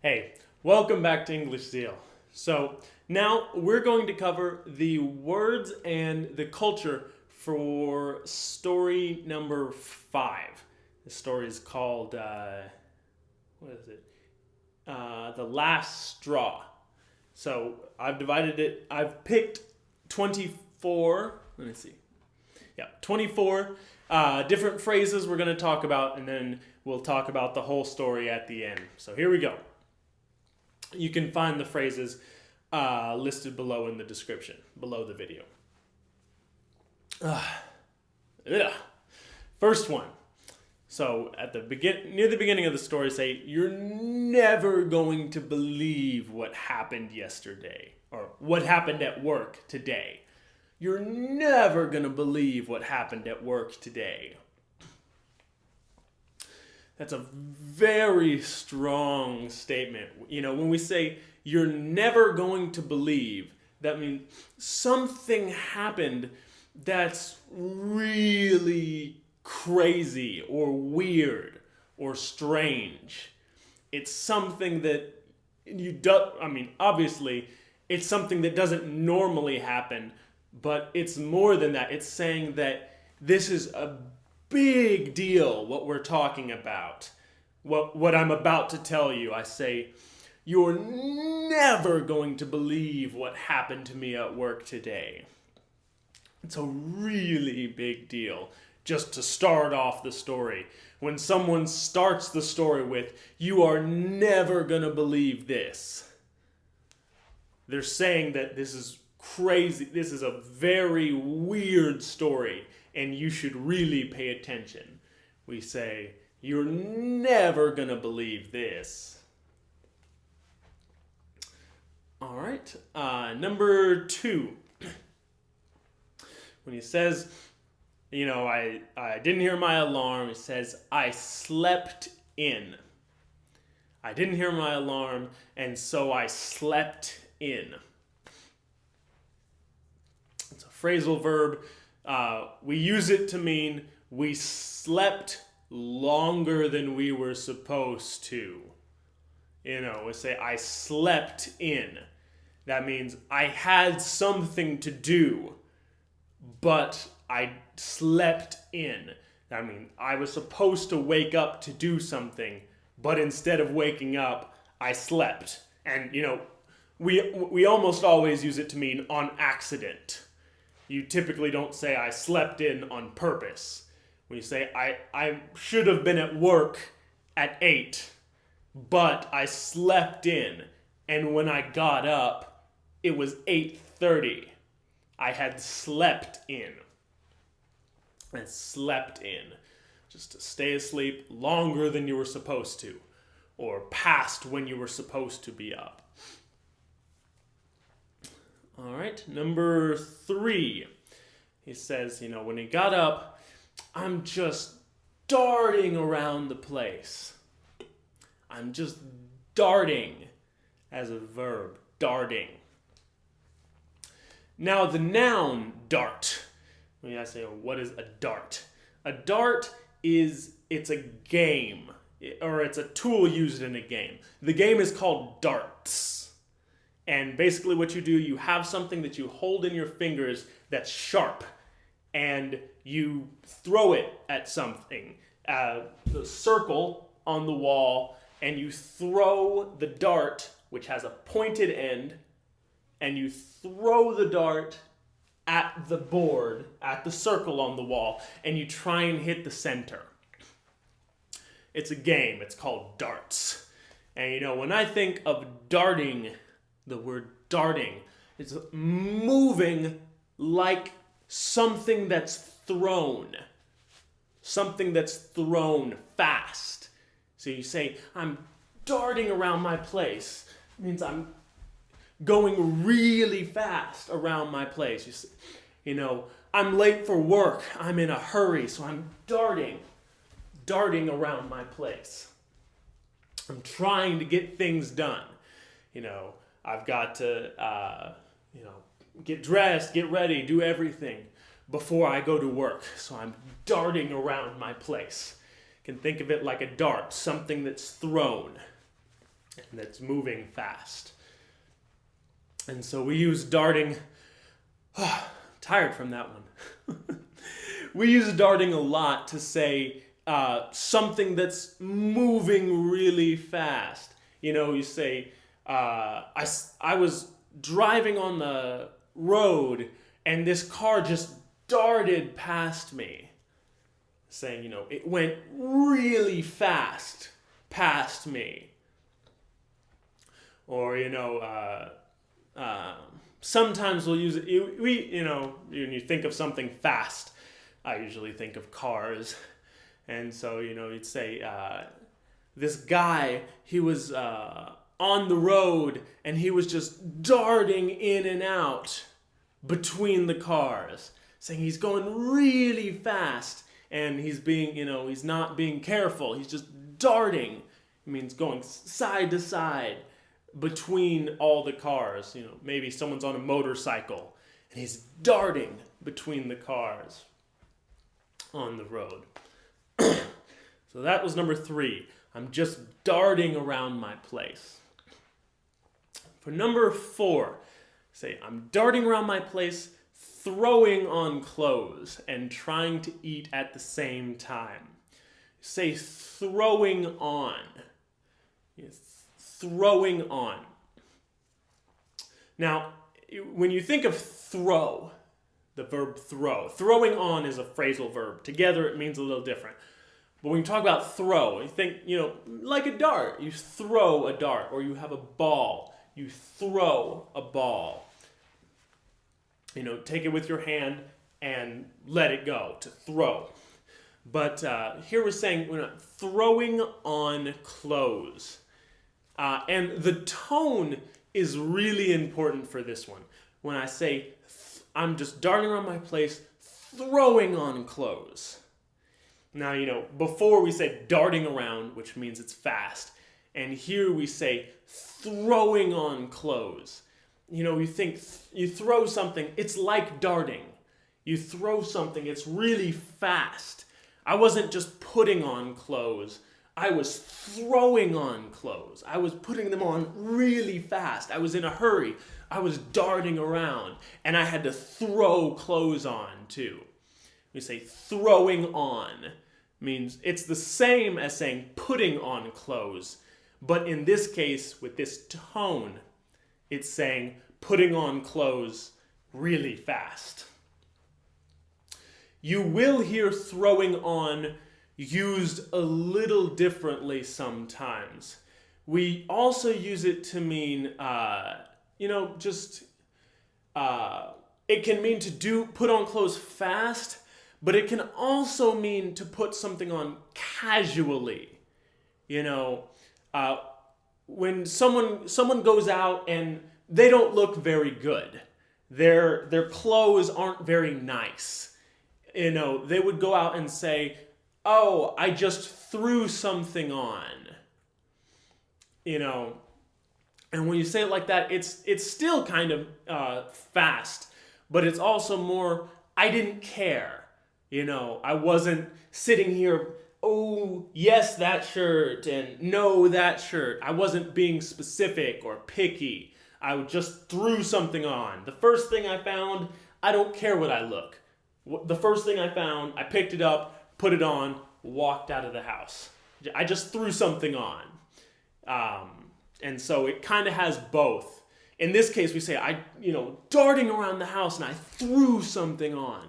Hey, welcome back to English Zeal. So now we're going to cover the words and the culture for story number 5. The story is called, what is it? The Last Straw. So I've picked 24, let me see. Yeah, 24 different phrases we're going to talk about, and then we'll talk about the whole story at the end. So here we go. You can find the phrases listed below in the description, below the video. First one. So at the near the beginning of the story, say, "You're never going to believe what happened yesterday, or what happened at work today. You're never going to believe what happened at work today." That's a very strong statement. You know, when we say you're never going to believe, that means something happened that's really crazy or weird or strange. It's something that obviously, it's something that doesn't normally happen, but it's more than that. It's saying that this is a big deal, what we're talking about. What I'm about to tell you. I say, you're never going to believe what happened to me at work today. It's a really big deal just to start off the story. When someone starts the story with, "You are never going to believe this," they're saying that this is crazy. This is a very weird story, and you should really pay attention. We say, "You're never going to believe this." All right. Number 2. When he says, I didn't hear my alarm, he says, "I slept in." I didn't hear my alarm, and so I slept in. It's a phrasal verb. We use it to mean we slept longer than we were supposed to. We say, "I slept in." That means I had something to do, but I slept in. That means I was supposed to wake up to do something, but instead of waking up, I slept. And, we almost always use it to mean on accident. You typically don't say, "I slept in on purpose." When you say, I should have been at work at 8, but I slept in. And when I got up, it was 8:30. I had slept in. I slept in. Just to stay asleep longer than you were supposed to, or past when you were supposed to be up. All right, number 3. He says, when he got up, "I'm just darting around the place." I'm just darting as a verb, darting. Now the noun dart. When I say, what is a dart? A dart it's a game, or it's a tool used in a game. The game is called darts. And basically what you do, you have something that you hold in your fingers that's sharp, and you throw it at something, the circle on the wall, and you throw the dart, which has a pointed end, and you throw the dart at the board, at the circle on the wall, and you try and hit the center. It's a game. It's called darts. And when I think of darting, the word darting, it's moving like something that's thrown. Something that's thrown fast. So you say, "I'm darting around my place." It means I'm going really fast around my place. I'm late for work. I'm in a hurry, so I'm darting around my place. I'm trying to get things done. I've got to, get dressed, get ready, do everything before I go to work. So I'm darting around my place. You can think of it like a dart, something that's thrown. and that's moving fast. And so we use darting. Tired from that one. We use darting a lot to say something that's moving really fast. You say, I was driving on the road and this car just darted past me. Saying, it went really fast past me. Or, sometimes we'll use it. When you think of something fast, I usually think of cars. And so, you'd say, this guy, he was on the road and he was just darting in and out between the cars, saying he's going really fast and he's being, he's not being careful. He's just darting. It means going side to side between all the cars. Maybe someone's on a motorcycle and he's darting between the cars on the road. So that was number 3. I'm just darting around my place. For number 4, say I'm darting around my place, throwing on clothes and trying to eat at the same time. Say throwing on. Yes, throwing on. Now, when you think of throw, the verb throw, throwing on is a phrasal verb. Together it means a little different. But when you talk about throw, you think, like a dart. You throw a dart, or you have a ball. You throw a ball. Take it with your hand and let it go, to throw. But here we're saying we're not throwing on clothes. And the tone is really important for this one. When I say, I'm just darting around my place, throwing on clothes. Now, before we say darting around, which means it's fast. And here we say throwing on clothes. You think you throw something, it's like darting. You throw something, it's really fast. I wasn't just putting on clothes. I was throwing on clothes. I was putting them on really fast. I was in a hurry. I was darting around. And I had to throw clothes on too. We say throwing on means it's the same as saying putting on clothes. But in this case, with this tone, it's saying putting on clothes really fast. You will hear throwing on used a little differently sometimes. We also use it to mean, it can mean to put on clothes fast, but it can also mean to put something on casually. When someone goes out and they don't look very good, their clothes aren't very nice. They would go out and say, "Oh, I just threw something on." And when you say it like that, it's still kind of fast, but it's also more, I didn't care. I wasn't sitting here, oh, yes, that shirt, and no, that shirt. I wasn't being specific or picky. I just threw something on. The first thing I found, I don't care what I look. The first thing I found, I picked it up, put it on, walked out of the house. I just threw something on. And so it kind of has both. In this case, we say, darting around the house and I threw something on.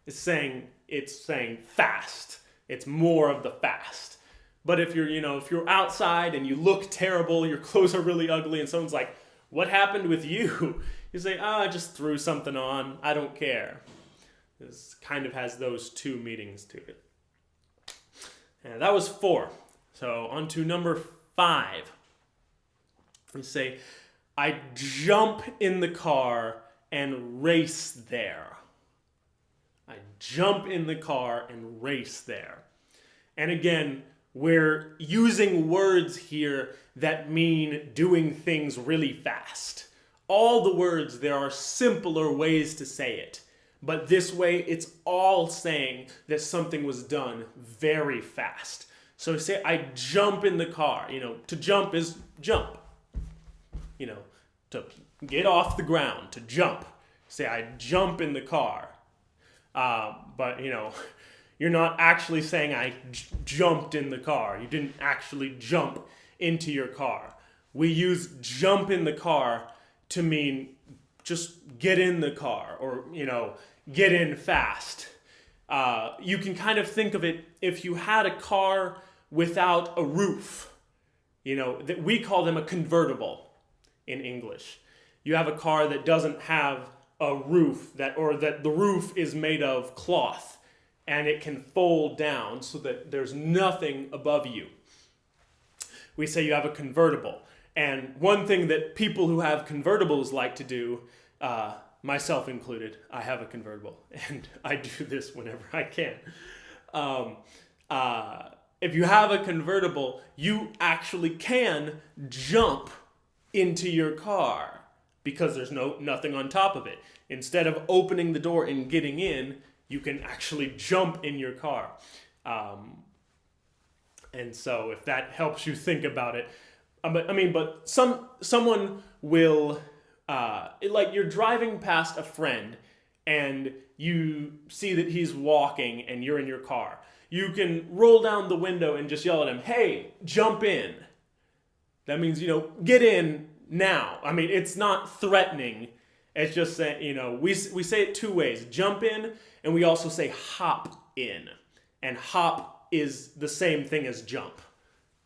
It's saying fast. It's more of the fast. But if you're outside and you look terrible, your clothes are really ugly, and someone's like, "What happened with you?" You say, I just threw something on. I don't care. This kind of has those two meanings to it. And that was 4. So on to number 5. We say, I jump in the car and race there. I jump in the car and race there. And again, we're using words here that mean doing things really fast. All the words, there are simpler ways to say it. But this way, it's all saying that something was done very fast. So we say, I jump in the car. To jump is jump. To get off the ground, to jump. Say, I jump in the car. But you're not actually saying I jumped in the car. You didn't actually jump into your car. We use jump in the car to mean just get in the car, or, get in fast. You can kind of think of it if you had a car without a roof. That we call them a convertible in English. You have a car that doesn't have a roof, that the roof is made of cloth and it can fold down so that there's nothing above you. We say you have a convertible. And one thing that people who have convertibles like to do, myself included, I have a convertible, and I do this whenever I can. If you have a convertible, you actually can jump into your car because there's nothing on top of it. Instead of opening the door and getting in, you can actually jump in your car. And so if that helps you think about it, but someone will, like you're driving past a friend and you see that he's walking and you're in your car. You can roll down the window and just yell at him, hey, jump in. That means, get in now. It's not threatening. It's just saying, we say it two ways, jump in, and we also say hop in. And hop is the same thing as jump.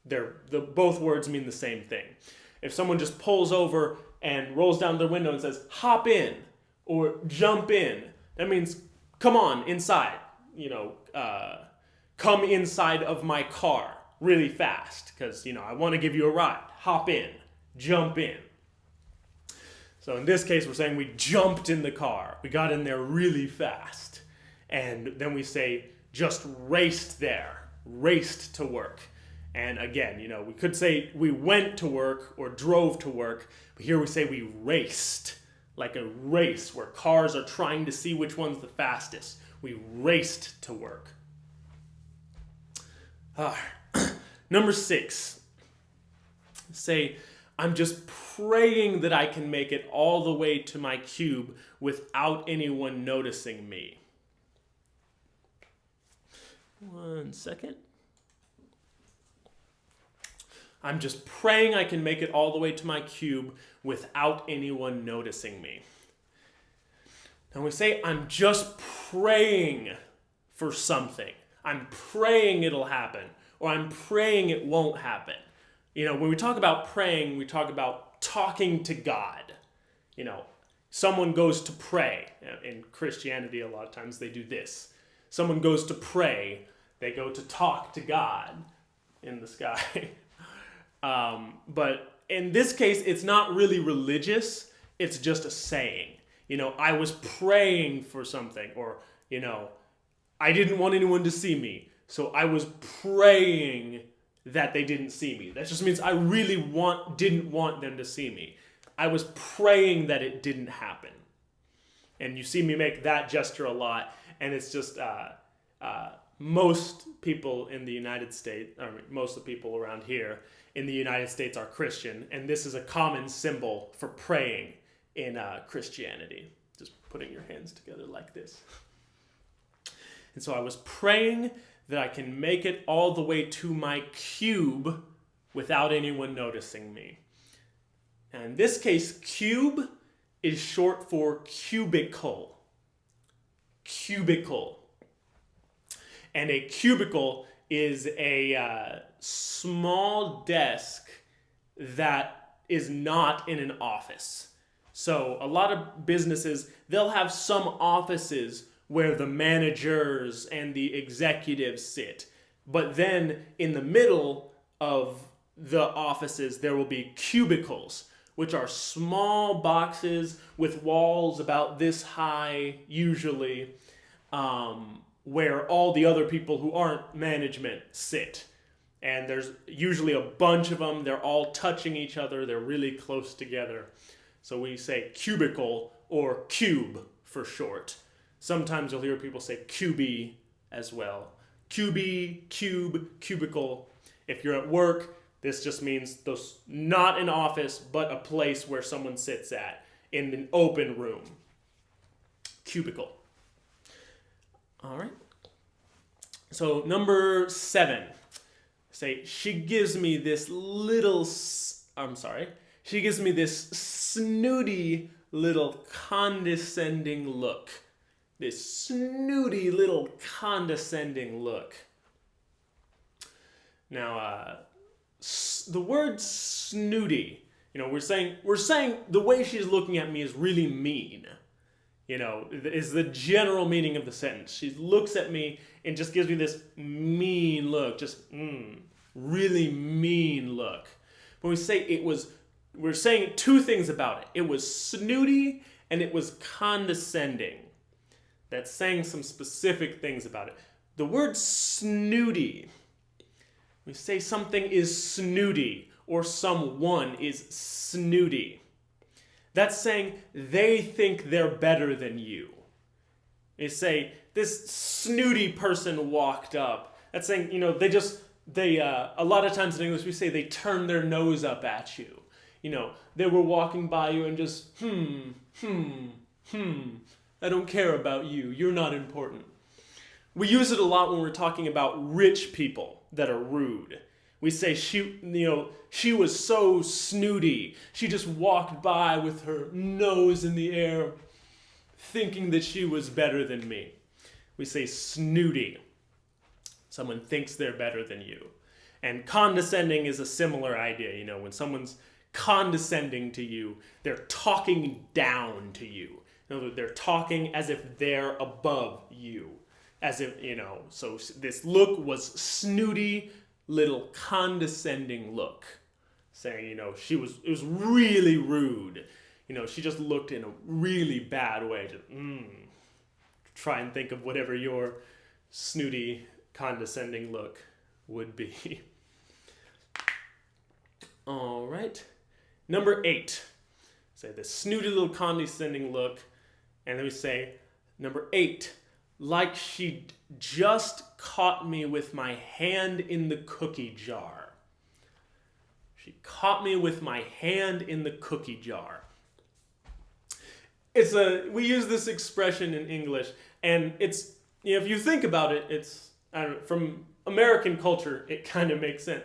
Both words mean the same thing. If someone just pulls over and rolls down their window and says, hop in, or jump in, that means, come on, inside. Come inside of my car really fast, because, I want to give you a ride. Hop in, jump in. So in this case, we're saying we jumped in the car. We got in there really fast. And then we say, just raced there, raced to work. And again, we could say we went to work or drove to work, but here we say we raced, like a race where cars are trying to see which one's the fastest. We raced to work. Number 6, say, I'm just praying that I can make it all the way to my cube without anyone noticing me. 1 second. I'm just praying I can make it all the way to my cube without anyone noticing me. Now we say, I'm just praying for something. I'm praying it'll happen, or I'm praying it won't happen. When we talk about praying, we talk about talking to God. Someone goes to pray. In Christianity, a lot of times they do this. Someone goes to pray, they go to talk to God in the sky. But in this case, it's not really religious. It's just a saying. I was praying for something, or, I didn't want anyone to see me, so I was praying that they didn't see me. That just means I really didn't want them to see me. I was praying that it didn't happen. And you see me make that gesture a lot, and it's just most people in the United States, most of the people around here in the United States are Christian, and this is a common symbol for praying in Christianity. Just putting your hands together like this. And so I was praying that I can make it all the way to my cube without anyone noticing me. And in this case, cube is short for cubicle. Cubicle. And a cubicle is a small desk that is not in an office. So a lot of businesses, they'll have some offices where the managers and the executives sit. But then in the middle of the offices, there will be cubicles, which are small boxes with walls about this high, usually, where all the other people who aren't management sit. And there's usually a bunch of them. They're all touching each other. They're really close together. So we say cubicle or cube for short. Sometimes you'll hear people say QB as well. cubicle. If you're at work, this just means those not an office, but a place where someone sits at in an open room. Cubicle. All right. So number 7. Say, she gives me this snooty little condescending look. This snooty little condescending look. Now, the word snooty, we're saying the way she's looking at me is really mean. Is the general meaning of the sentence. She looks at me and just gives me this mean look, just really mean look. When we say we're saying 2 things about it. It was snooty and it was condescending. That's saying some specific things about it. The word snooty, we say something is snooty or someone is snooty. That's saying they think they're better than you. You say, this snooty person walked up. That's saying, they a lot of times in English we say they turn their nose up at you. They were walking by you and just, I don't care about you. You're not important. We use it a lot when we're talking about rich people that are rude. We say she was so snooty. She just walked by with her nose in the air, thinking that she was better than me. We say snooty. Someone thinks they're better than you. And condescending is a similar idea. When someone's condescending to you, they're talking down to you. They're talking as if they're above you. As if, so this look was snooty, little condescending look. Saying, it was really rude. She just looked in a really bad way. Just, try and think of whatever your snooty, condescending look would be. All right. Number 8. Say the snooty little condescending look. And then we say, number 8, like she just caught me with my hand in the cookie jar. She caught me with my hand in the cookie jar. We use this expression in English, and it's, if you think about it, it's, from American culture, it kind of makes sense.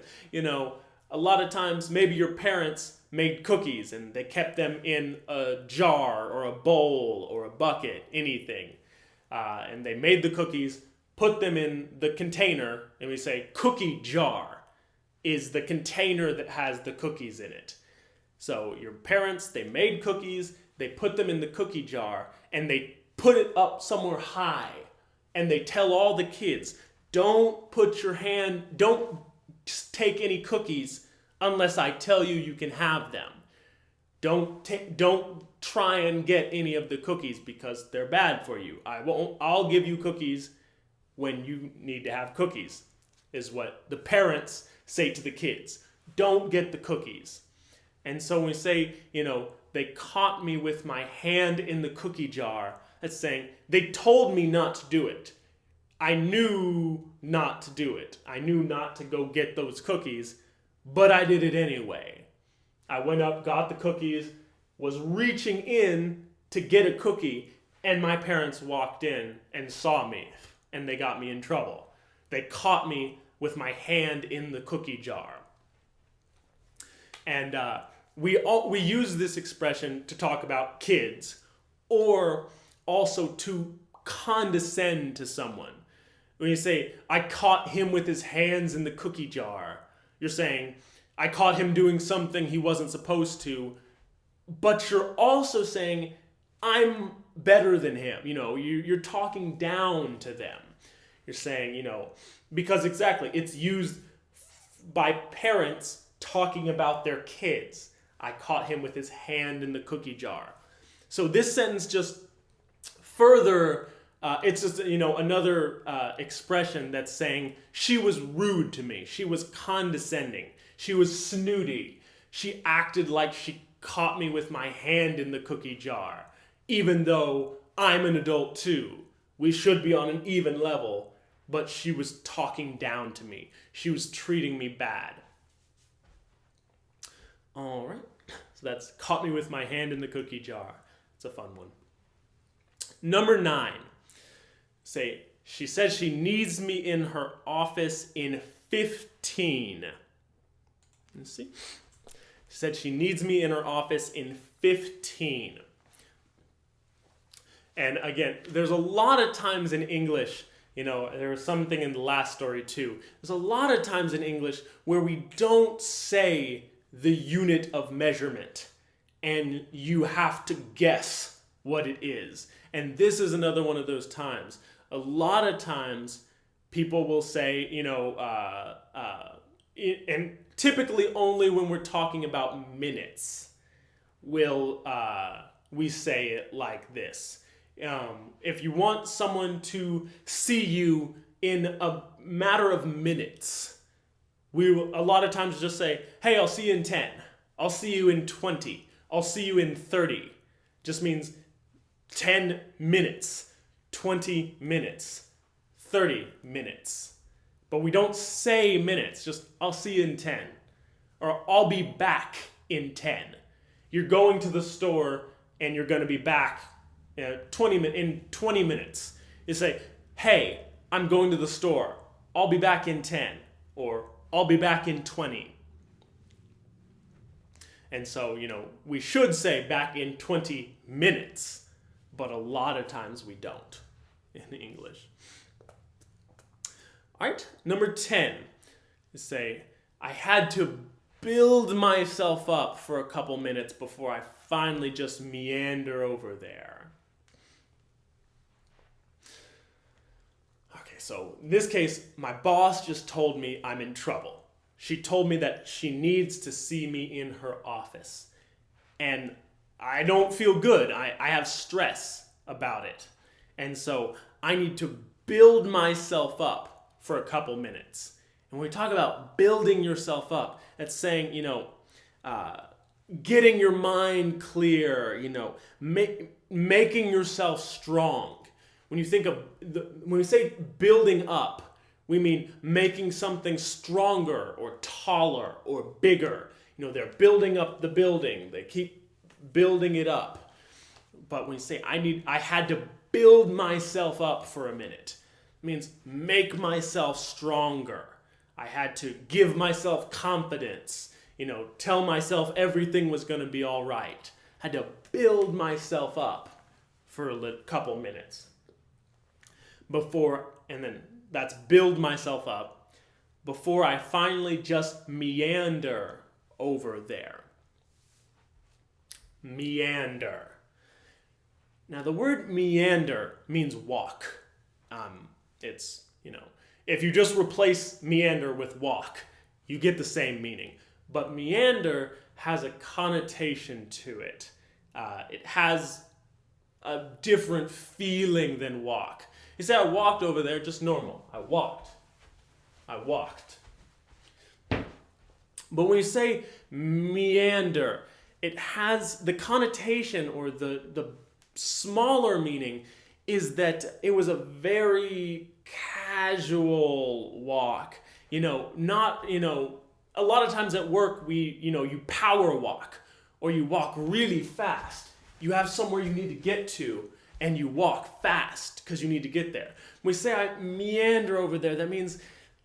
A lot of times maybe your parents made cookies and they kept them in a jar or a bowl or a bucket, anything. And they made the cookies, put them in the container, and we say cookie jar is the container that has the cookies in it. So your parents, they made cookies, they put them in the cookie jar, and they put it up somewhere high. And they tell all the kids, don't take any cookies unless I tell you can have them. Don't try and get any of the cookies because they're bad for you. I'll give you cookies when you need to have cookies, is what the parents say to the kids. Don't get the cookies. And so when we say, they caught me with my hand in the cookie jar, that's saying they told me not to do it. I knew not to do it. I knew not to go get those cookies, but I did it anyway. I went up, got the cookies, was reaching in to get a cookie, and my parents walked in and saw me, and they got me in trouble. They caught me with my hand in the cookie jar. And we use this expression to talk about kids, or also to condescend to someone. When you say, I caught him with his hands in the cookie jar, you're saying, I caught him doing something he wasn't supposed to, but you're also saying, I'm better than him. You're talking down to them. You're saying, because exactly, it's used by parents talking about their kids. I caught him with his hand in the cookie jar. So this sentence just further, it's just, another expression that's saying she was rude to me. She was condescending. She was snooty. She acted like she caught me with my hand in the cookie jar, even though I'm an adult too. We should be on an even level. but she was talking down to me. She was treating me bad. All right. So that's caught me with my hand in the cookie jar. It's a fun one. Number 9. Say, she says she needs me in her office in 15. Let's see. She said she needs me in her office in 15. And again, there's a lot of times in English, there was something in the last story too. There's a lot of times in English where we don't say the unit of measurement and you have to guess what it is. And this is another one of those times. A lot of times people will say, and typically only when we're talking about minutes will we say it like this. If you want someone to see you in a matter of minutes, we will a lot of times just say, hey, I'll see you in 10. I'll see you in 20. I'll see you in 30. Just means 10 minutes, 20 minutes, 30 minutes. But we don't say minutes, just I'll see you in 10. Or I'll be back in 10. You're going to the store and you're going to be back in 20 minutes. You say, hey, I'm going to the store. I'll be back in 10. Or I'll be back in 20. And so, we should say back in 20 minutes. But a lot of times we don't in English. All right, number 10 is say, I had to build myself up for a couple minutes before I finally just meander over there. Okay, so in this case, my boss just told me I'm in trouble. She told me that she needs to see me in her office. And I don't feel good. I have stress about it. And so I need to build myself up for a couple minutes. And when we talk about building yourself up, that's saying, getting your mind clear, making yourself strong. When you think of, when we say building up, we mean making something stronger or taller or bigger. They're building up the building. They keep building it up. But when you say, I had to build myself up for a minute, it means make myself stronger. I had to give myself confidence, tell myself everything was going to be all right. I had to build myself up for a couple minutes and then that's build myself up before I finally just meander over there. Meander. Now the word meander means walk. It's, if you just replace meander with walk, you get the same meaning. But meander has a connotation to it. It has a different feeling than walk. You say, I walked over there, just normal. I walked. But when you say meander, it has the connotation or the smaller meaning is that it was a very casual walk. A lot of times at work, you power walk or you walk really fast. You have somewhere you need to get to and you walk fast because you need to get there. When we say I meander over there, that means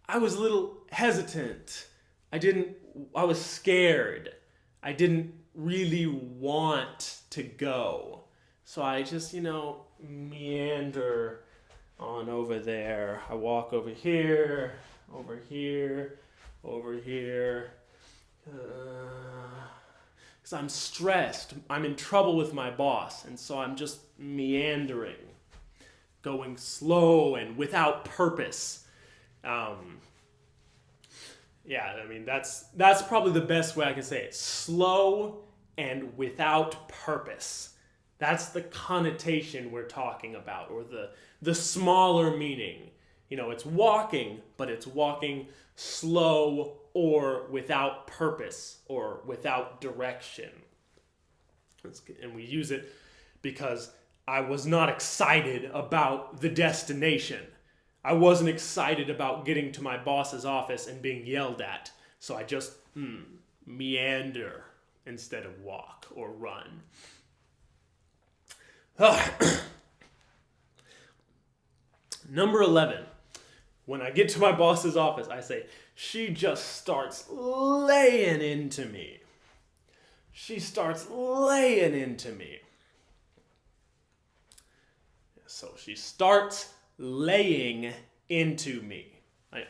I was a little hesitant. I was scared. I didn't really want to go. So I just, meander on over there. I walk over here, over here, over here. Because I'm stressed. I'm in trouble with my boss. And so I'm just meandering, going slow and without purpose. That's probably the best way I can say it. Slow and without purpose. That's the connotation we're talking about, or the smaller meaning. It's walking, but it's walking slow or without purpose or without direction. And we use it because I was not excited about the destination. I wasn't excited about getting to my boss's office and being yelled at, so I just meander instead of walk or run. Number 11. When I get to my boss's office, I say, she just starts laying into me. She starts laying into me. So she starts laying into me.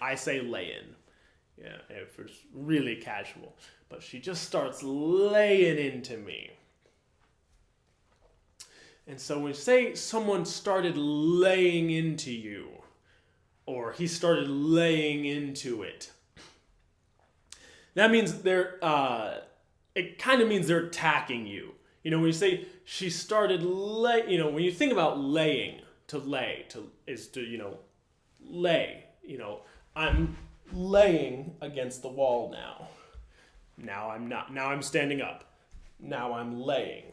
I say laying. Yeah, if it's really casual. But she just starts laying into me. And so when you say someone started laying into you, or he started laying into it, that means it kind of means they're attacking you. You know, when you say she started when you think about laying, is to lay. I'm laying against the wall now. Now I'm not. Now I'm standing up. Now I'm laying.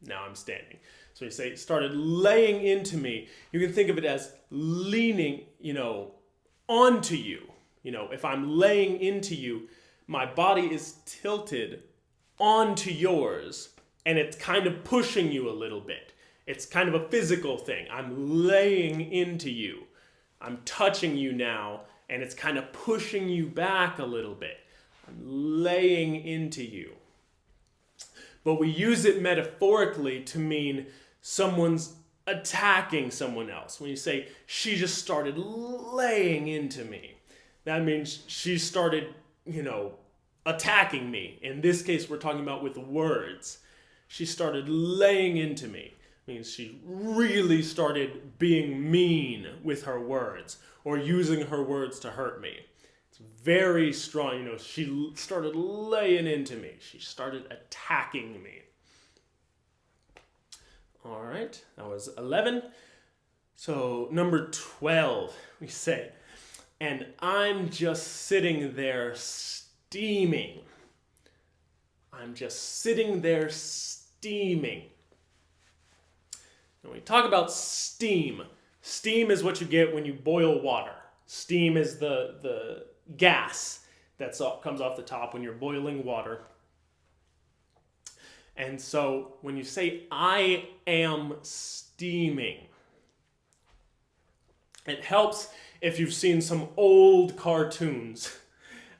Now I'm standing. So you say started laying into me. You can think of it as leaning, onto you. If I'm laying into you, my body is tilted onto yours, and it's kind of pushing you a little bit. It's kind of a physical thing. I'm laying into you. I'm touching you now, and it's kind of pushing you back a little bit. I'm laying into you. But we use it metaphorically to mean someone's attacking someone else. When you say, she just started laying into me, that means she started, attacking me. In this case, we're talking about with words. She started laying into me. It means she really started being mean with her words or using her words to hurt me. It's very strong. She started laying into me. She started attacking me. All right, that was 11. So number 12, we say, and I'm just sitting there steaming. I'm just sitting there steaming. When we talk about steam, steam is what you get when you boil water. Steam is the gas that comes off the top when you're boiling water. And so when you say, I am steaming, it helps if you've seen some old cartoons.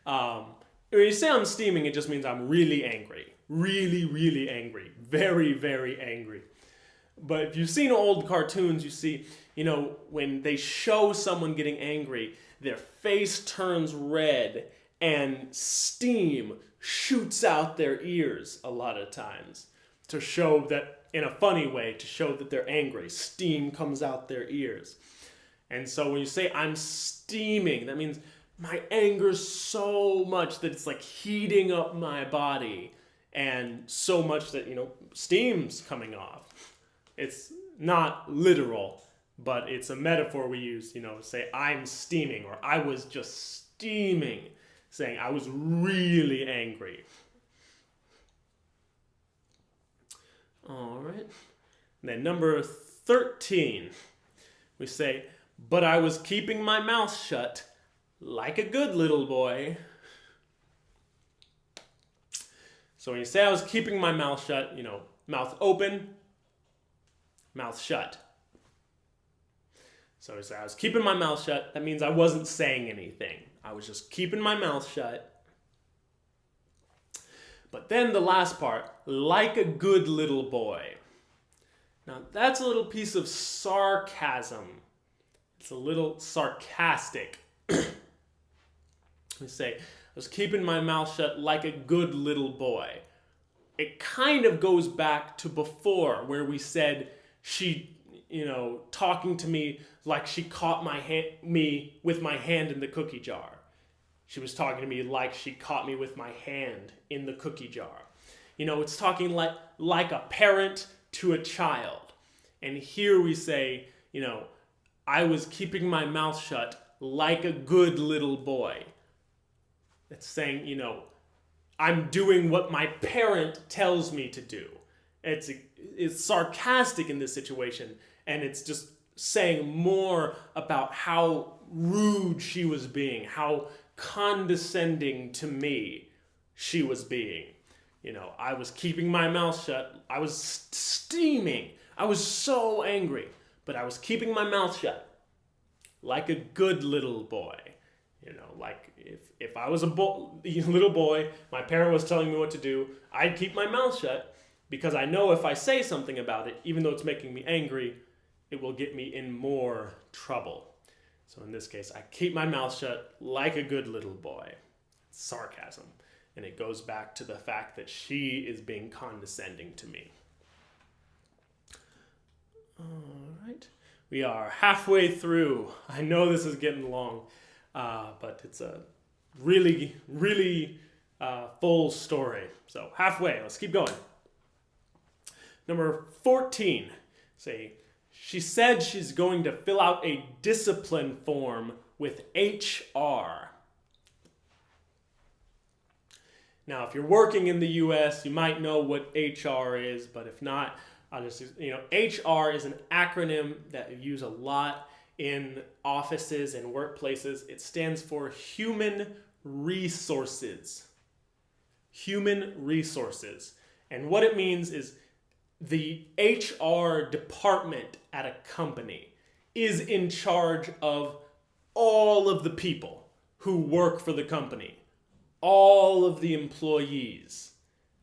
When you say I'm steaming, it just means I'm really angry. Really, really angry. Very, very angry. But if you've seen old cartoons, you see, when they show someone getting angry, their face turns red and steam shoots out their ears a lot of times to show that, in a funny way, to show that they're angry. Steam comes out their ears. And so when you say I'm steaming, that means my anger's so much that it's like heating up my body, and so much that, steam's coming off. It's not literal, but it's a metaphor we use, say I'm steaming, or I was just steaming, saying I was really angry. All right. And then number 13, we say, but I was keeping my mouth shut like a good little boy. So when you say I was keeping my mouth shut, mouth open, mouth shut. So we say I was keeping my mouth shut. That means I wasn't saying anything. I was just keeping my mouth shut. But then the last part, like a good little boy. Now that's a little piece of sarcasm. It's a little sarcastic. We say, I was keeping my mouth shut like a good little boy. It kind of goes back to before, where we said she, talking to me like she caught me with my hand in the cookie jar. She was talking to me like she caught me with my hand in the cookie jar. It's talking like a parent to a child. And here we say, I was keeping my mouth shut like a good little boy. It's saying, I'm doing what my parent tells me to do. It's sarcastic in this situation, and it's just saying more about how rude she was being, how condescending to me she was being. I was keeping my mouth shut. I was steaming. I was so angry, but I was keeping my mouth shut like a good little boy. Like if I was a little boy, my parent was telling me what to do, I'd keep my mouth shut because I know if I say something about it, even though it's making me angry, it will get me in more trouble. So in this case, I keep my mouth shut like a good little boy. Sarcasm. And it goes back to the fact that she is being condescending to me. All right. We are halfway through. I know this is getting long, but it's a really, really full story. So halfway. Let's keep going. Number 14. She said she's going to fill out a discipline form with HR. Now, if you're working in the U.S., you might know what HR is, but if not, I'll just, HR is an acronym that you use a lot in offices and workplaces. It stands for Human Resources. Human Resources. And what it means is the HR department at a company is in charge of all of the people who work for the company. All of the employees.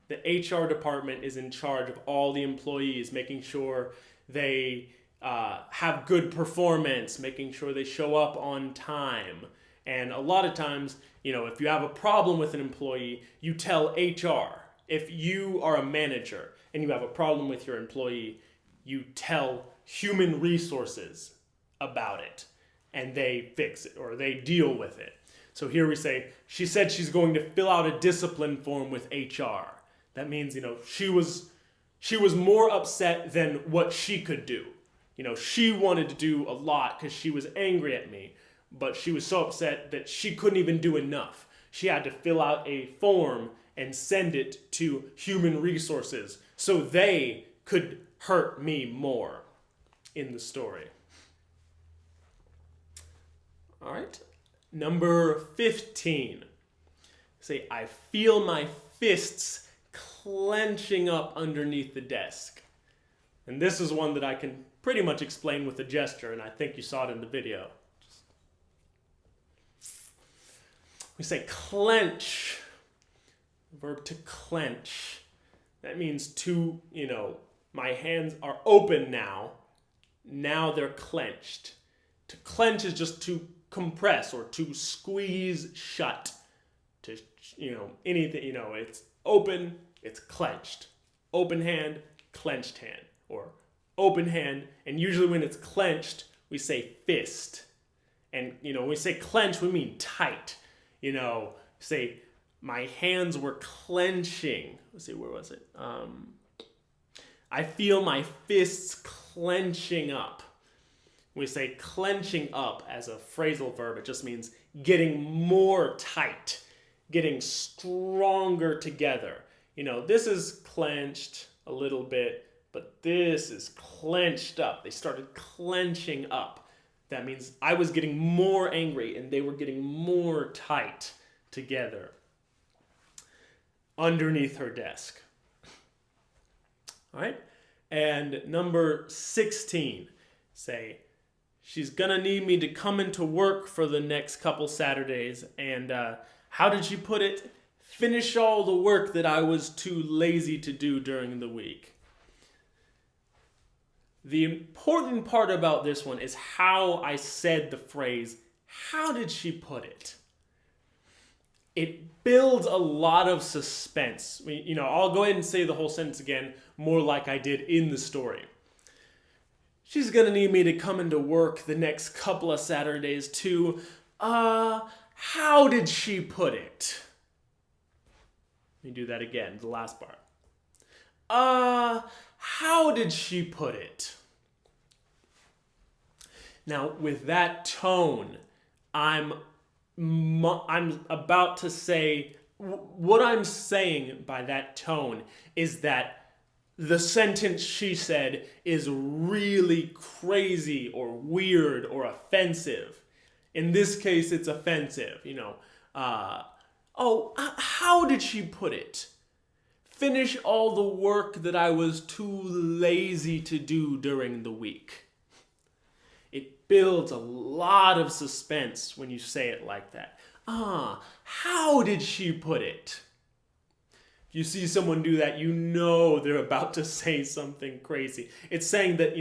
The HR department is in charge of all the employees, making sure they have good performance, making sure they show up on time. And a lot of times, if you have a problem with an employee, you tell HR. If you are a manager and you have a problem with your employee, you tell human resources about it, and they fix it or they deal with it. So here we say, she said she's going to fill out a discipline form with HR. That means, she was more upset than what she could do. She wanted to do a lot because she was angry at me, but she was so upset that she couldn't even do enough. She had to fill out a form and send it to human resources so they could hurt me more in the story. All right. Number 15. I feel my fists clenching up underneath the desk. And this is one that I can pretty much explain with a gesture, and I think you saw it in the video. We say clench. Verb to clench. That means my hands are open now. Now they're clenched. To clench is just to compress or to squeeze shut. To, anything, it's open, it's clenched. Open hand, clenched hand. Or open hand, and usually when it's clenched, we say fist. And, when we say clench, we mean tight. Say, my hands were clenching. Let's see, where was it? I feel my fists clenching up. We say clenching up as a phrasal verb. It just means getting more tight, getting stronger together. This is clenched a little bit, but this is clenched up. They started clenching up. That means I was getting more angry and they were getting more tight together underneath her desk. All right? And number 16, she's gonna need me to come into work for the next couple Saturdays and, how did she put it? Finish all the work that I was too lazy to do during the week. The important part about this one is how I said the phrase, how did she put it? It builds a lot of suspense. I'll go ahead and say the whole sentence again, more like I did in the story. She's gonna need me to come into work the next couple of Saturdays too. How did she put it? Let me do that again, the last part. How did she put it? Now, with that tone, I'm about to say, what I'm saying by that tone is that the sentence she said is really crazy or weird or offensive. In this case, it's offensive. How did she put it? Finish all the work that I was too lazy to do during the week. It builds a lot of suspense when you say it like that. How did she put it? If you see someone do that, you know they're about to say something crazy. It's saying that,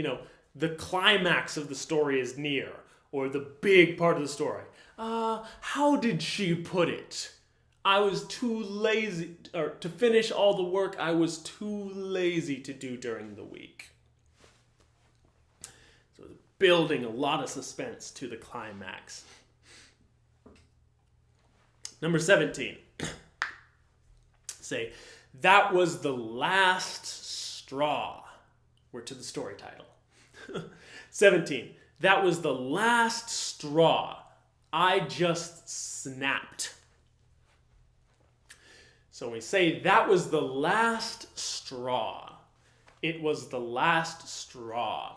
the climax of the story is near, or the big part of the story. How did she put it? I was too lazy, or to finish all the work I was too lazy to do during the week. So building a lot of suspense to the climax. Number 17. Say, that was the last straw. We're to the story title. 17. That was the last straw. I just snapped. So we say that was the last straw. It was the last straw.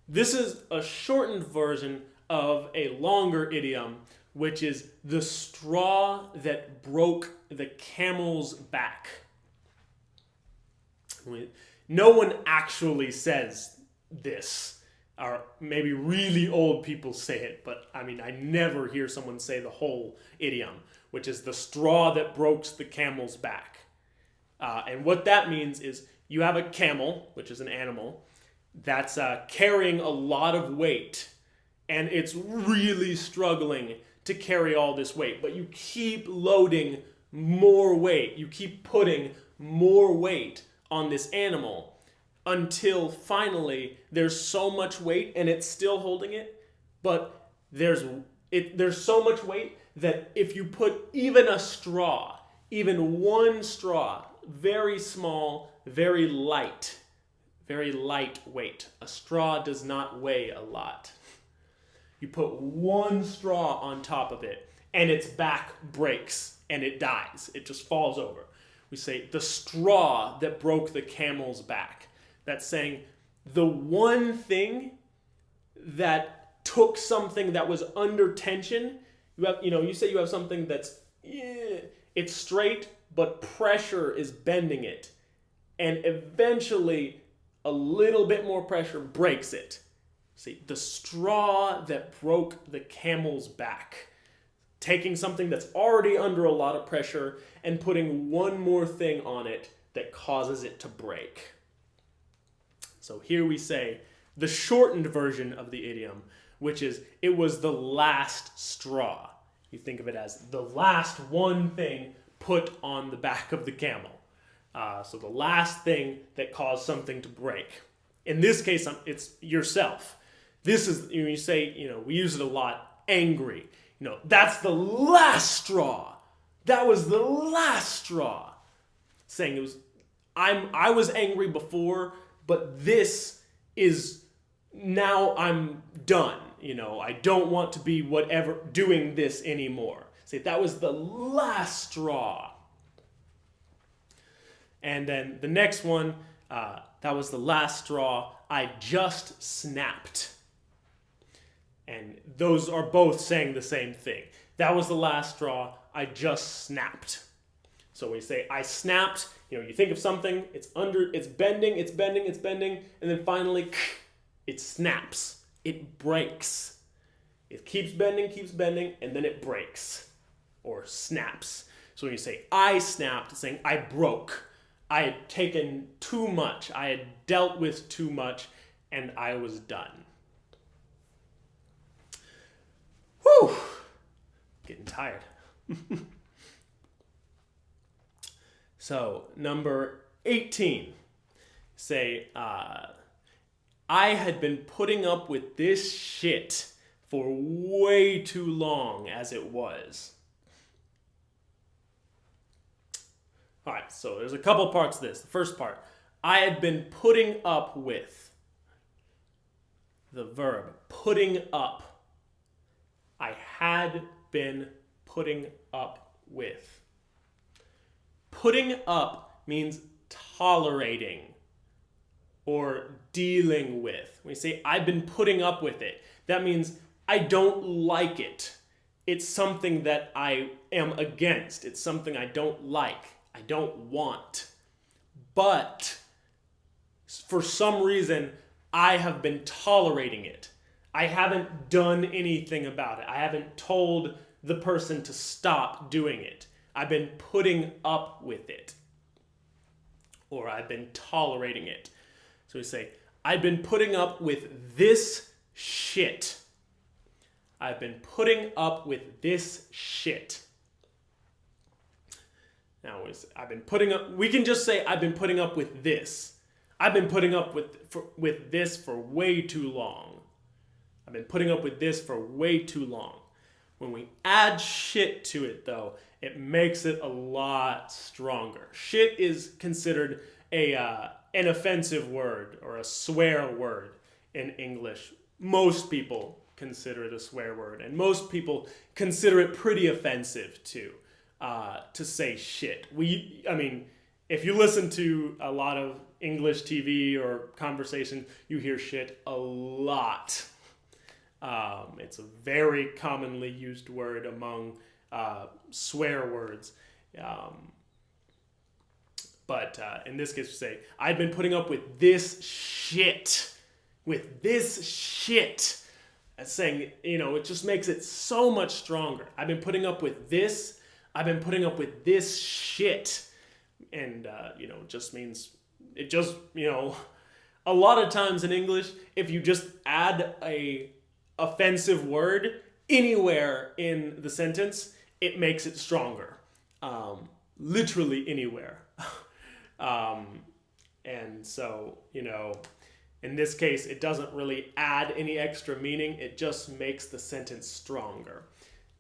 This is a shortened version of a longer idiom, which is the straw that broke the camel's back. No one actually says this, or maybe really old people say it, but I never hear someone say the whole idiom, which is the straw that broke the camel's back. And what that means is you have a camel, which is an animal, that's carrying a lot of weight, and it's really struggling to carry all this weight, but you keep loading more weight. You keep putting more weight on this animal until finally there's so much weight and it's still holding it, but there's so much weight that if you put even a straw, even one straw, very small, very light weight. A straw does not weigh a lot. You put one straw on top of it and its back breaks and it dies. It just falls over. We say the straw that broke the camel's back. That's saying the one thing that took something that was under tension. You say you have something that's, it's straight, but pressure is bending it. And eventually a little bit more pressure breaks it. See, the straw that broke the camel's back. Taking something that's already under a lot of pressure and putting one more thing on it that causes it to break. So here we say the shortened version of the idiom, which is, it was the last straw. You think of it as the last one thing put on the back of the camel. So the last thing that caused something to break. In this case, it's yourself. This is, you say, we use it a lot, angry. That's the last straw. That was the last straw. Saying I was angry before, but this is, now I'm done. I don't want to be doing this anymore. Say, that was the last straw. And then the next one, that was the last straw. I just snapped. And those are both saying the same thing. That was the last straw. I just snapped. So when you say I snapped, you think of something, it's bending, and then finally it snaps. It breaks. It keeps bending, and then it breaks or snaps. So when you say I snapped, it's saying I broke. I had taken too much. I had dealt with too much, and I was done. Whew! Getting tired. So, number 18. Say, I had been putting up with this shit for way too long as it was. Alright, so there's a couple parts to this. The first part, I had been putting up with. The verb, putting up. I had been putting up with. Putting up means tolerating or dealing with. When you say, I've been putting up with it, that means I don't like it. It's something that I am against. It's something I don't like. I don't want. But for some reason, I have been tolerating it. I haven't done anything about it. I haven't told the person to stop doing it. I've been putting up with it. Or I've been tolerating it. So we say, I've been putting up with this shit. I've been putting up with this shit. Now, I've been putting up, we can just say, I've been putting up with this. I've been putting up with this for way too long. I've been putting up with this for way too long. When we add shit to it, though, it makes it a lot stronger. Shit is considered an offensive word or a swear word in English. Most people consider it a swear word, and most people consider it pretty offensive too, to say shit. If you listen to a lot of English TV or conversation, you hear shit a lot. It's a very commonly used word among swear words. But in this case, we say, I've been putting up with this shit. With this shit. As saying, it just makes it so much stronger. I've been putting up with this. I've been putting up with this shit. And, it just means, a lot of times in English, if you just add a offensive word anywhere in the sentence, it makes it stronger. Literally anywhere. And so, in this case, it doesn't really add any extra meaning. It just makes the sentence stronger.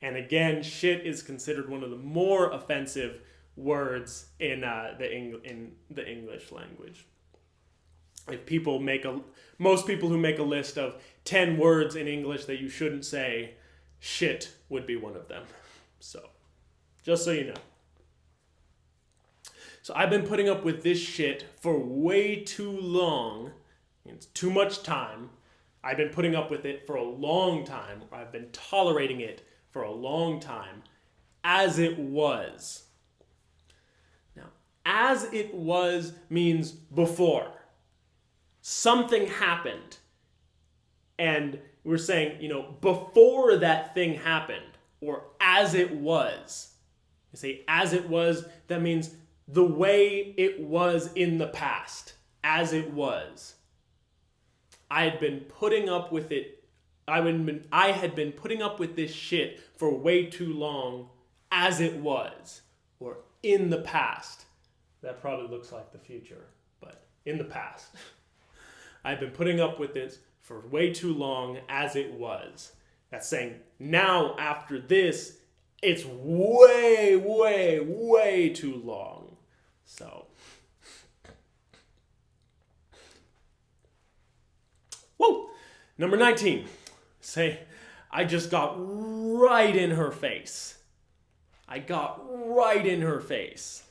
And again, shit is considered one of the more offensive words in the English language. Most people who make a list of 10 words in English that you shouldn't say, shit would be one of them. So, just so you know. So I've been putting up with this shit for way too long. It's too much time. I've been putting up with it for a long time. I've been tolerating it for a long time, as it was. Now, as it was means before. Something happened. And we're saying, before that thing happened, or as it was. You say as it was, that means the way it was in the past. As it was. I had been putting up with it. I had been putting up with this shit for way too long, as it was, or in the past. That probably looks like the future, but in the past. I've been putting up with this for way too long, as it was. That's saying now after this, it's way, way, way too long. So. Whoa! Number 19. Say, I just got right in her face. I got right in her face.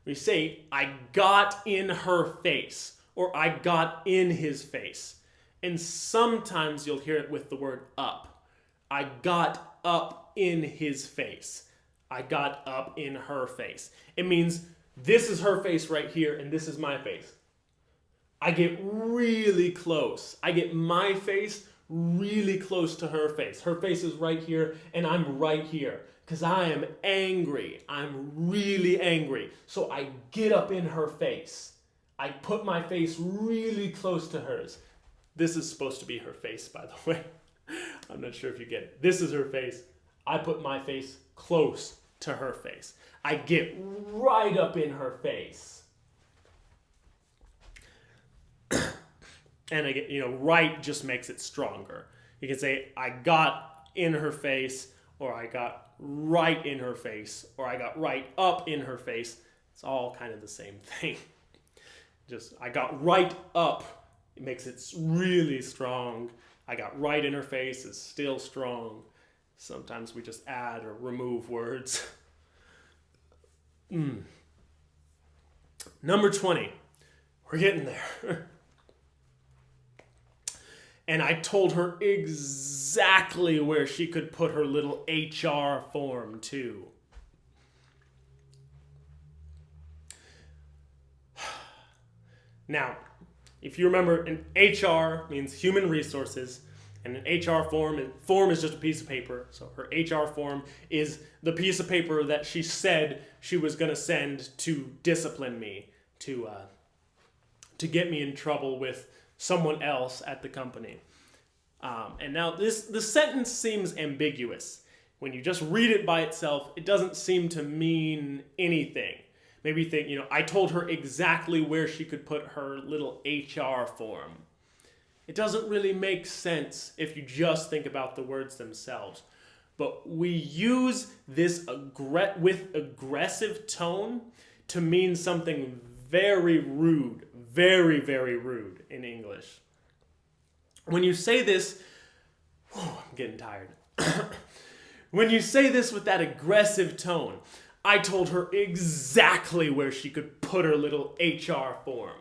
We say, I got in her face, or I got in his face. And sometimes you'll hear it with the word up. I got up in his face. I got up in her face. It means this is her face right here, and this is my face. I get really close. I get my face really close to her face. Her face is right here, and I'm right here. Because I am angry. I'm really angry. So I get up in her face. I put my face really close to hers. This is supposed to be her face, by the way. I'm not sure if you get it. This is her face. I put my face close to her face. I get right up in her face. And I get, right just makes it stronger. You can say, I got in her face, or I got right in her face, or I got right up in her face. It's all kind of the same thing. Just, I got right up. It makes it really strong. I got right in her face is still strong. Sometimes we just add or remove words. Number 20. We're getting there. And I told her exactly where she could put her little HR form too. Now, if you remember, an HR means human resources, and an HR form is just a piece of paper. So her HR form is the piece of paper that she said she was going to send to discipline me, to get me in trouble with someone else at the company. And now the sentence seems ambiguous. When you just read it by itself, it doesn't seem to mean anything. Maybe you think, I told her exactly where she could put her little HR form. It doesn't really make sense if you just think about the words themselves. But we use this with aggressive tone to mean something very rude, very, very rude in English. When you say this, I'm getting tired. When you say this with that aggressive tone, I told her exactly where she could put her little HR form.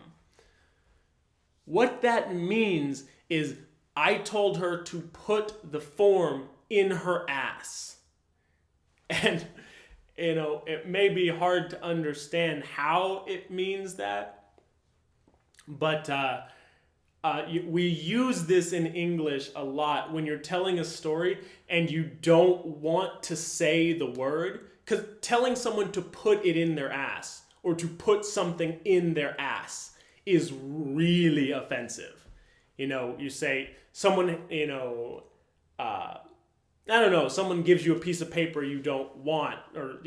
What that means is I told her to put the form in her ass. And, it may be hard to understand how it means that, but we use this in English a lot when you're telling a story and you don't want to say the word, because telling someone to put it in their ass or to put something in their ass is really offensive. You say someone, someone gives you a piece of paper you don't want, or,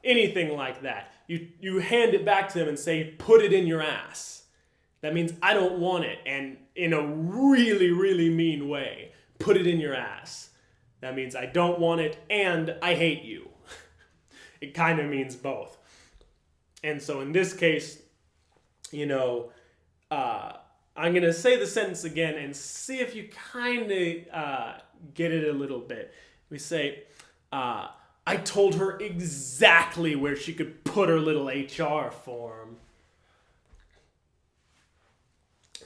anything like that. You hand it back to them and say, put it in your ass. That means I don't want it, and in a really, really mean way, put it in your ass. That means I don't want it and I hate you. It kind of means both. And so in this case, I'm going to say the sentence again and see if you kind of get it a little bit. We say, I told her exactly where she could put her little HR form.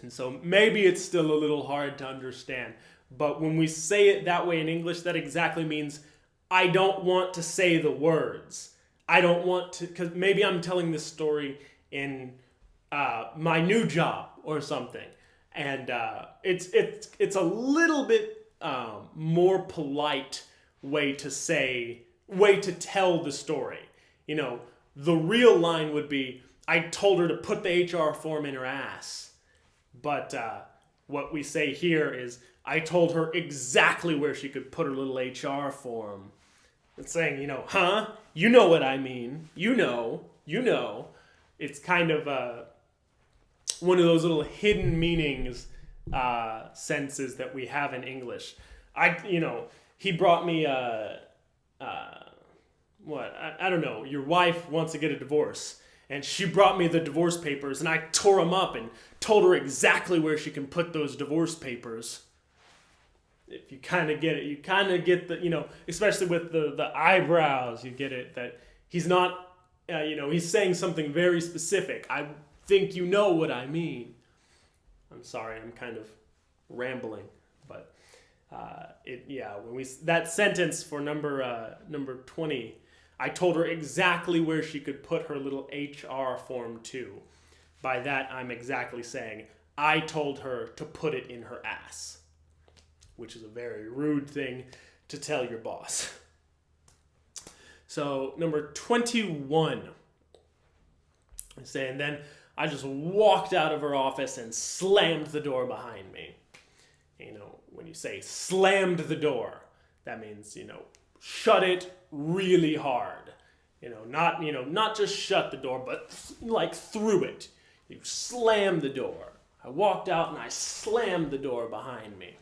And so maybe it's still a little hard to understand. But when we say it that way in English, that exactly means I don't want to say the words. I don't want to, because maybe I'm telling this story in my new job or something. And it's a little bit more polite way to tell the story. The real line would be, I told her to put the HR form in her ass. But what we say here is, I told her exactly where she could put her little HR form. It's saying, huh? You know what I mean. You know. It's kind of one of those little hidden meanings senses that we have in English. He brought me I don't know, your wife wants to get a divorce. And she brought me the divorce papers, and I tore them up and told her exactly where she can put those divorce papers. If you kind of get it, you kind of get the, especially with the eyebrows, you get it, that he's not, he's saying something very specific. I think you know what I mean. I'm sorry, I'm kind of rambling, but that sentence for number 20, I told her exactly where she could put her little HR form too. By that, I'm exactly saying, I told her to put it in her ass, which is a very rude thing to tell your boss. So, number 21. And then I just walked out of her office and slammed the door behind me. When you say slammed the door, that means, shut it really hard. Not just shut the door, but like through it. You slammed the door. I walked out and I slammed the door behind me.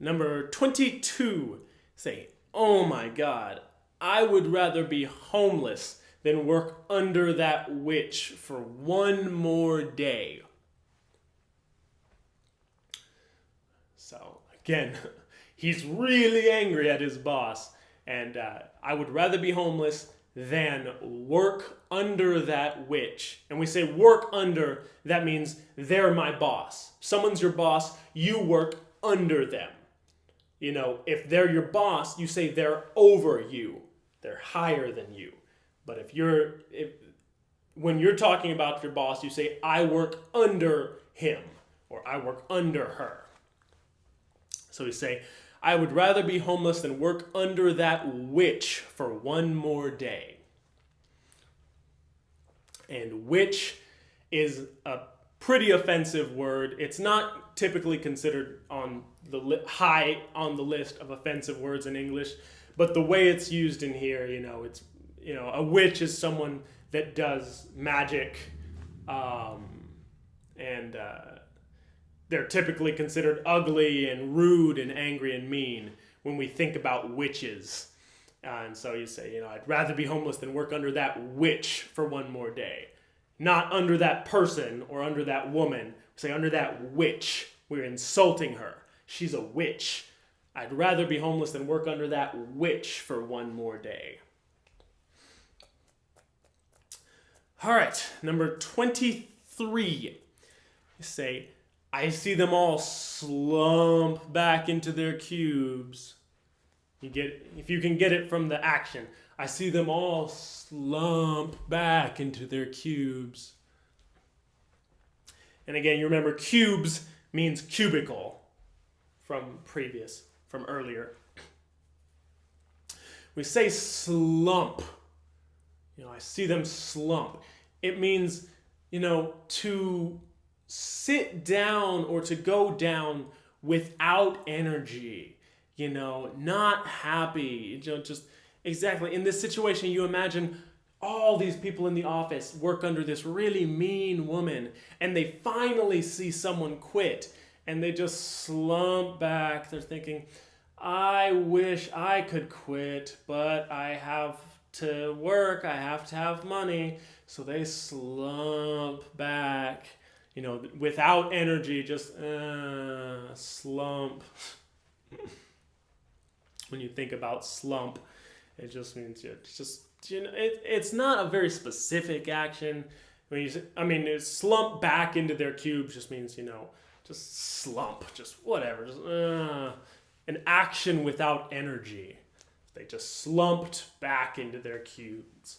Number 22. Say, oh my God, I would rather be homeless than work under that witch for one more day. So, again, he's really angry at his boss. And I would rather be homeless than work under that which. And we say work under, that means they're my boss. Someone's your boss, you work under them. You know, if they're your boss, you say they're over you. They're higher than you. But when you're talking about your boss, you say, I work under him, or I work under her. So we say, I would rather be homeless than work under that witch for one more day. And witch is a pretty offensive word. It's not typically considered on the high on the list of offensive words in English, but the way it's used in here, it's a witch is someone that does magic, and they're typically considered ugly and rude and angry and mean when we think about witches. And so you say, I'd rather be homeless than work under that witch for one more day. Not under that person or under that woman. We say under that witch. We're insulting her. She's a witch. I'd rather be homeless than work under that witch for one more day. All right, number 23. You say, I see them all slump back into their cubes. If you can get it from the action. I see them all slump back into their cubes. And again, you remember cubes means cubicle from earlier. We say slump. I see them slump. It means, to sit down or to go down without energy, not happy, just exactly. In this situation, you imagine all these people in the office work under this really mean woman, and they finally see someone quit, and they just slump back. They're thinking, I wish I could quit, but I have to work, I have to have money. So they slump back, without energy, just slump. When you think about slump, it just means it's not a very specific action. Slump back into their cubes just means, just slump, just whatever, just an action without energy. They just slumped back into their cubes.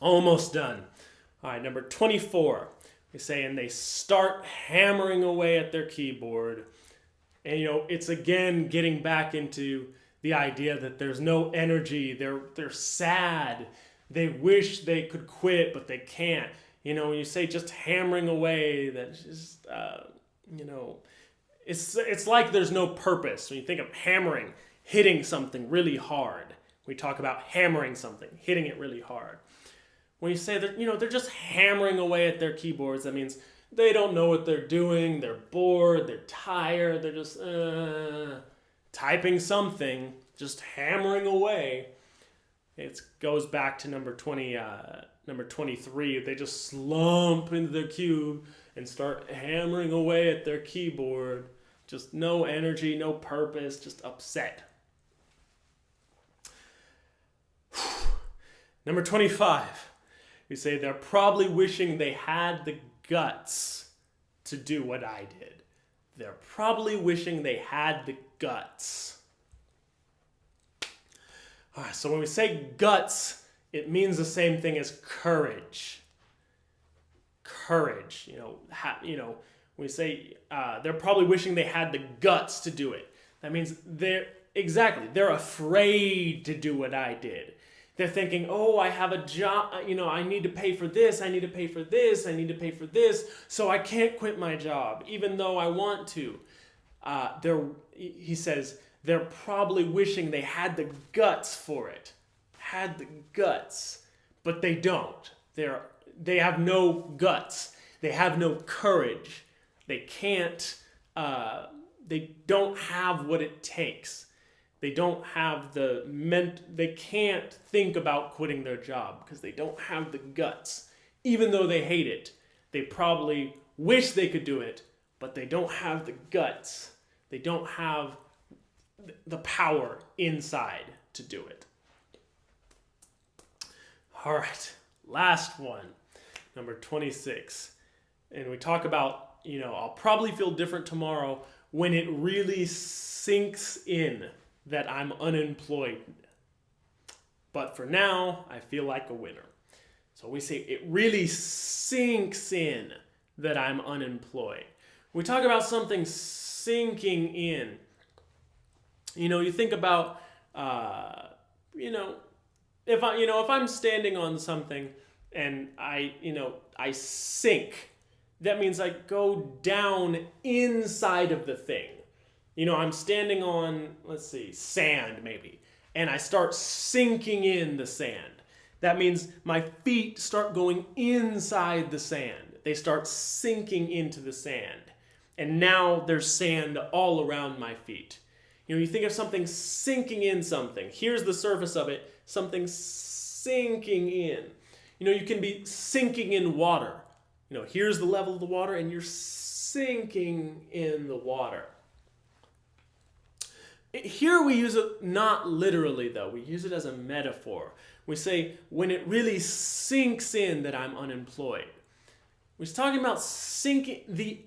Almost done. All right, number 24. We say, and they start hammering away at their keyboard. And, it's again getting back into the idea that there's no energy. They're sad. They wish they could quit, but they can't. When you say just hammering away, that's just, it's like there's no purpose. When you think of hammering, hitting something really hard. We talk about hammering something, hitting it really hard. When you say that, they're just hammering away at their keyboards, that means they don't know what they're doing, they're bored, they're tired, they're just typing something, just hammering away. It goes back to number 23. They just slump into their cube and start hammering away at their keyboard. Just no energy, no purpose, just upset. Number 25. We say they're probably wishing they had the guts to do what I did. They're probably wishing they had the guts. All right, so when we say guts, it means the same thing as courage. Courage, we say they're probably wishing they had the guts to do it. That means they're afraid to do what I did. They're thinking, oh, I have a job, I need to pay for this, I need to pay for this, I need to pay for this, so I can't quit my job, even though I want to. He says, they're probably wishing they had the guts for it. Had the guts, but they don't. They have no guts. They have no courage. They can't, they don't have what it takes. They don't have they can't think about quitting their job because they don't have the guts. Even though they hate it, they probably wish they could do it, but they don't have the guts. They don't have the power inside to do it. All right, last one, number 26. And we talk about, I'll probably feel different tomorrow when it really sinks in that I'm unemployed. But for now, I feel like a winner. So we say it really sinks in that I'm unemployed. We talk about something sinking in. You think about, if I'm standing on something and I sink, that means I go down inside of the thing. I'm standing on, sand maybe, and I start sinking in the sand. That means my feet start going inside the sand. They start sinking into the sand. And now there's sand all around my feet. You think of something sinking in something. Here's the surface of it, something sinking in. You can be sinking in water. Here's the level of the water, and you're sinking in the water. Here we use it not literally, though. We use it as a metaphor. We say, when it really sinks in that I'm unemployed. We're talking about sinking, the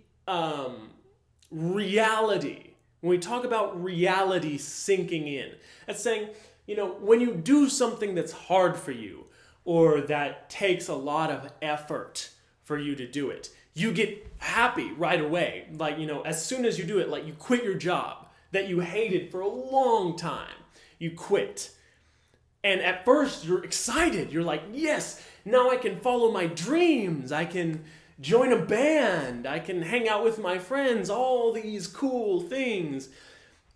reality. When we talk about reality sinking in, that's saying, when you do something that's hard for you, or that takes a lot of effort for you to do it, you get happy right away. As soon as you do it, you quit your job that you hated for a long time. You quit. And at first you're excited. You're like, yes, now I can follow my dreams. I can join a band. I can hang out with my friends, all these cool things.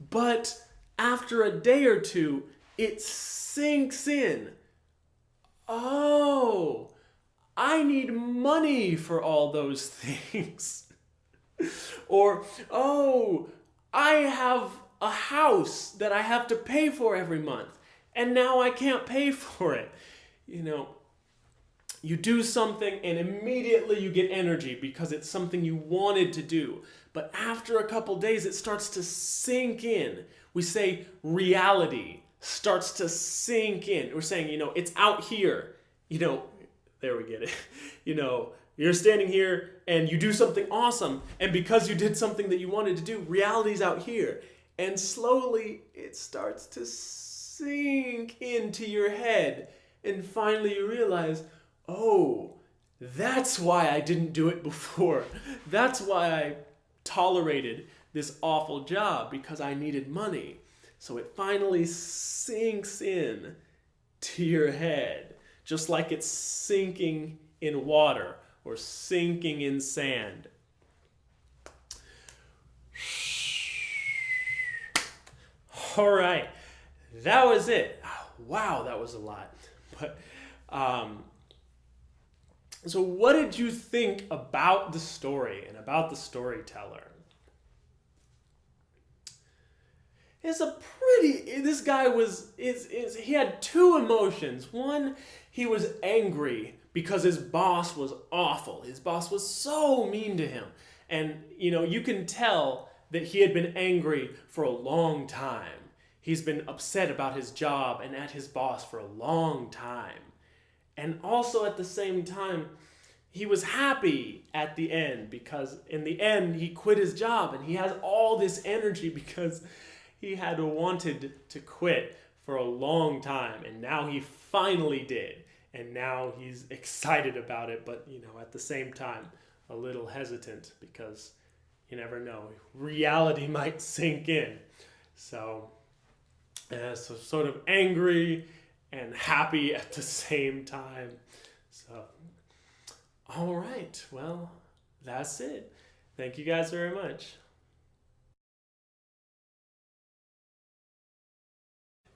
But after a day or two, it sinks in. Oh, I need money for all those things. Or, oh, I have a house that I have to pay for every month, and now I can't pay for it. You do something and immediately you get energy because it's something you wanted to do. But after a couple days, it starts to sink in. We say reality starts to sink in. We're saying, it's out here. There we get it. You're standing here and you do something awesome. And because you did something that you wanted to do, reality's out here. And slowly it starts to sink into your head. And finally you realize, oh, that's why I didn't do it before. That's why I tolerated this awful job, because I needed money. So it finally sinks in to your head, just like it's sinking in water or sinking in sand. All right, that was it. Wow, that was a lot. But so what did you think about the story and about the storyteller? This guy he had two emotions. One, he was angry because his boss was awful. His boss was so mean to him. And, you can tell that he had been angry for a long time. He's been upset about his job and at his boss for a long time. And also at the same time, he was happy at the end, because in the end, he quit his job and he has all this energy because he had wanted to quit for a long time, and now he finally did. And now he's excited about it, but at the same time, a little hesitant, because you never know. Reality might sink in. So sort of angry and happy at the same time. So, all right. Well, that's it. Thank you guys very much.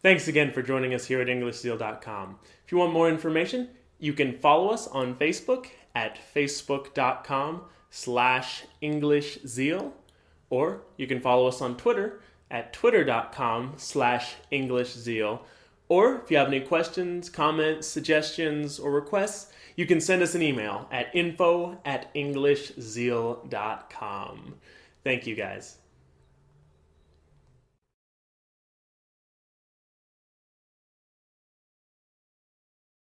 Thanks again for joining us here at EnglishZeal.com. If you want more information, you can follow us on Facebook at facebook.com/EnglishZeal, or you can follow us on Twitter at twitter.com/EnglishZeal. Or if you have any questions, comments, suggestions, or requests, you can send us an email at info@EnglishZeal.com. Thank you guys.